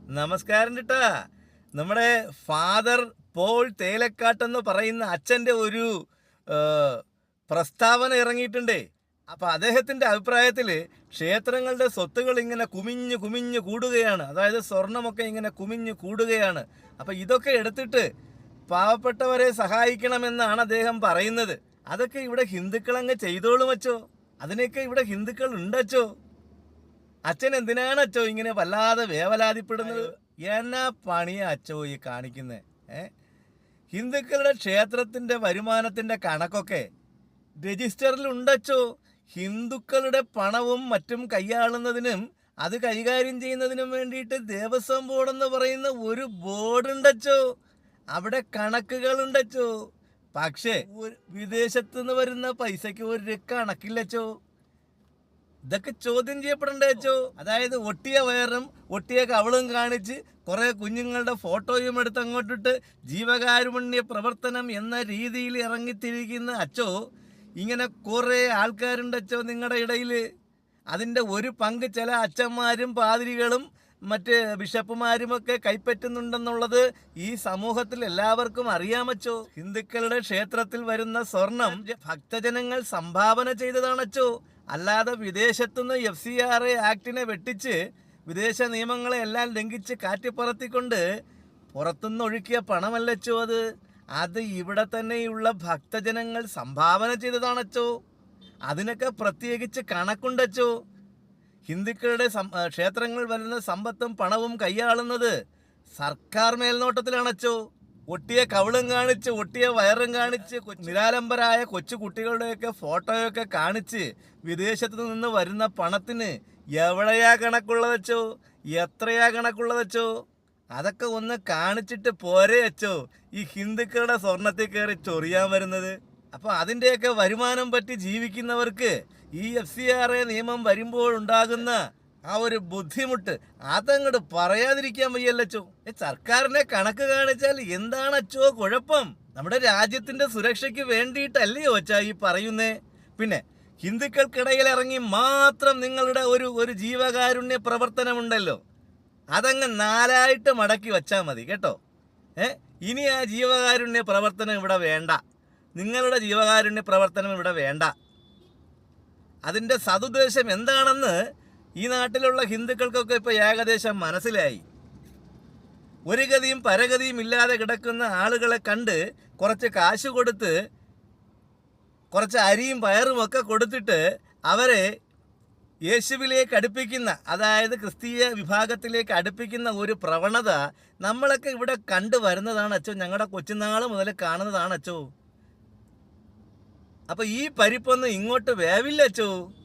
നമസ്കാരം കേട്ടാ. നമ്മുടെ ഫാദർ പോൾ തേലക്കാട്ടെന്ന് പറയുന്ന അച്ഛൻ്റെ ഒരു പ്രസ്താവന ഇറങ്ങിയിട്ടുണ്ടേ. അപ്പം അദ്ദേഹത്തിൻ്റെ അഭിപ്രായത്തിൽ ക്ഷേത്രങ്ങളുടെ സ്വത്തുകൾ ഇങ്ങനെ കുമിഞ്ഞു കുമിഞ്ഞു കൂടുകയാണ്. അതായത് സ്വർണമൊക്കെ ഇങ്ങനെ കുമിഞ്ഞു കൂടുകയാണ്. അപ്പം ഇതൊക്കെ എടുത്തിട്ട് പാവപ്പെട്ടവരെ സഹായിക്കണമെന്നാണ് അദ്ദേഹം പറയുന്നത്. അതൊക്കെ ഇവിടെ ഹിന്ദുക്കളങ്ങ് ചെയ്തോളും അച്ചോ. അതിനൊക്കെ ഇവിടെ ഹിന്ദുക്കൾ ഉണ്ടച്ചോ. അച്ഛൻ എന്തിനാണ് അച്ചോ ഇങ്ങനെ വല്ലാതെ വേവലാതിപ്പെടുന്നത്? എന്നാ പണിയാ അച്ചോ ഈ കാണിക്കുന്നത്? ഹിന്ദുക്കളുടെ ക്ഷേത്രത്തിന്റെ വരുമാനത്തിന്റെ കണക്കൊക്കെ രജിസ്റ്ററിൽ ഉണ്ടച്ചോ. ഹിന്ദുക്കളുടെ പണവും മറ്റും കൈയാളുന്നതിനും അത് കൈകാര്യം ചെയ്യുന്നതിനും വേണ്ടിയിട്ട് ദേവസ്വം ബോർഡ് എന്ന് പറയുന്ന ഒരു ബോർഡ് ഉണ്ടച്ചോ. അവിടെ കണക്കുകൾ ഉണ്ടച്ചോ. പക്ഷേ വിദേശത്ത് നിന്ന് വരുന്ന പൈസയ്ക്ക് ഒരു കണക്കില്ലച്ചോ. ഇതൊക്കെ ചോദ്യം ചെയ്യപ്പെടണ്ടേ അച്ചോ. അതായത് ഒട്ടിയ വയറും ഒട്ടിയ കവളും കാണിച്ച് കുറെ കുഞ്ഞുങ്ങളുടെ ഫോട്ടോയും എടുത്ത് അങ്ങോട്ടിട്ട് ജീവകാരുണ്യ പ്രവർത്തനം എന്ന രീതിയിൽ ഇറങ്ങിത്തിരിക്കുന്ന അച്ചോ. ഇങ്ങനെ കുറെ ആൾക്കാരുണ്ട് അച്ചോ നിങ്ങളുടെ ഇടയിൽ. അതിൻ്റെ ഒരു പങ്ക് ചില അച്ഛന്മാരും പാതിരികളും മറ്റ് ബിഷപ്പുമാരുമൊക്കെ കൈപ്പറ്റുന്നുണ്ടെന്നുള്ളത് ഈ സമൂഹത്തിൽ എല്ലാവർക്കും അറിയാമച്ചോ. ഹിന്ദുക്കളുടെ ക്ഷേത്രത്തിൽ വരുന്ന സ്വർണം ഭക്തജനങ്ങൾ സംഭാവന ചെയ്തതാണച്ചോ. അല്ലാതെ വിദേശത്തുനിന്ന് FCRA ആക്ടിനെ വെട്ടിച്ച് വിദേശ നിയമങ്ങളെ എല്ലാം ലംഘിച്ച് കാറ്റിപ്പറത്തിക്കൊണ്ട് പുറത്തുനിന്ന് ഒഴുക്കിയ പണമല്ലച്ചോ അത് ഇവിടെ തന്നെയുള്ള ഭക്തജനങ്ങൾ സംഭാവന ചെയ്തതാണച്ചോ. അതിനൊക്കെ പ്രത്യേകിച്ച് കണക്കുണ്ടച്ചോ. ഹിന്ദുക്കളുടെ ക്ഷേത്രങ്ങളിൽ വരുന്ന സമ്പത്തും പണവും കൈയാളുന്നത് സർക്കാർ മേൽനോട്ടത്തിലാണച്ചോ. ഒട്ടിയ കവിളും കാണിച്ച് ഒട്ടിയ വയറും കാണിച്ച് നിരാലംബരായ കൊച്ചു കുട്ടികളുടെയൊക്കെ ഫോട്ടോയൊക്കെ കാണിച്ച് വിദേശത്ത് നിന്ന് വരുന്ന പണത്തിന് എവിടെയാ കണക്കുള്ളതച്ചോ, എത്രയാ കണക്കുള്ളതച്ചോ? അതൊക്കെ ഒന്ന് കാണിച്ചിട്ട് പോരേ അച്ചോ ഈ ഹിന്ദുക്കളുടെ സ്വർണത്തിൽ കയറി ചൊറിയാൻ വരുന്നത്. അപ്പോൾ അതിൻ്റെയൊക്കെ വരുമാനം പറ്റി ജീവിക്കുന്നവർക്ക് ഈ FCRA നിയമം വരുമ്പോഴുണ്ടാകുന്ന ആ ഒരു ബുദ്ധിമുട്ട് അതങ്ങോട്ട് പറയാതിരിക്കാൻ വയ്യല്ലച്ചോ. സർക്കാരിനെ കണക്ക് കാണിച്ചാൽ എന്താണ് അച്ചോ കുഴപ്പം? നമ്മുടെ രാജ്യത്തിന്റെ സുരക്ഷയ്ക്ക് വേണ്ടിയിട്ടല്ലയോ അച്ഛാ ഈ പറയുന്നേ? പിന്നെ ഹിന്ദുക്കൾക്കിടയിൽ ഇറങ്ങി മാത്രം നിങ്ങളുടെ ഒരു ജീവകാരുണ്യ പ്രവർത്തനമുണ്ടല്ലോ, അതങ്ങ് നാലായിട്ട് മടക്കി വച്ചാൽ മതി കേട്ടോ. ഇനി ആ ജീവകാരുണ്യ പ്രവർത്തനം ഇവിടെ വേണ്ട. നിങ്ങളുടെ ജീവകാരുണ്യ പ്രവർത്തനം ഇവിടെ വേണ്ട. അതിൻ്റെ സതുദ്ദേശം എന്താണെന്ന് ഈ നാട്ടിലുള്ള ഹിന്ദുക്കൾക്കൊക്കെ ഇപ്പോൾ ഏകദേശം മനസ്സിലായി. ഒരു ഗതിയും പരഗതിയും ഇല്ലാതെ കിടക്കുന്ന ആളുകളെ കണ്ട് കുറച്ച് കാശ് കൊടുത്ത് കുറച്ച് അരിയും പയറും ഒക്കെ കൊടുത്തിട്ട് അവരെ യേശുവിലേക്ക് അടുപ്പിക്കുന്ന, അതായത് ക്രിസ്തീയ വിഭാഗത്തിലേക്ക് അടുപ്പിക്കുന്ന ഒരു പ്രവണത നമ്മളൊക്കെ ഇവിടെ കണ്ടുവരുന്നതാണ് അച്ചോ. ഞങ്ങളുടെ കൊച്ചുനാൾ മുതൽ കാണുന്നതാണ് അച്ചോ. അപ്പോൾ ഈ പരിപ്പൊന്നും ഇങ്ങോട്ട് വേവില്ല അച്ചോ.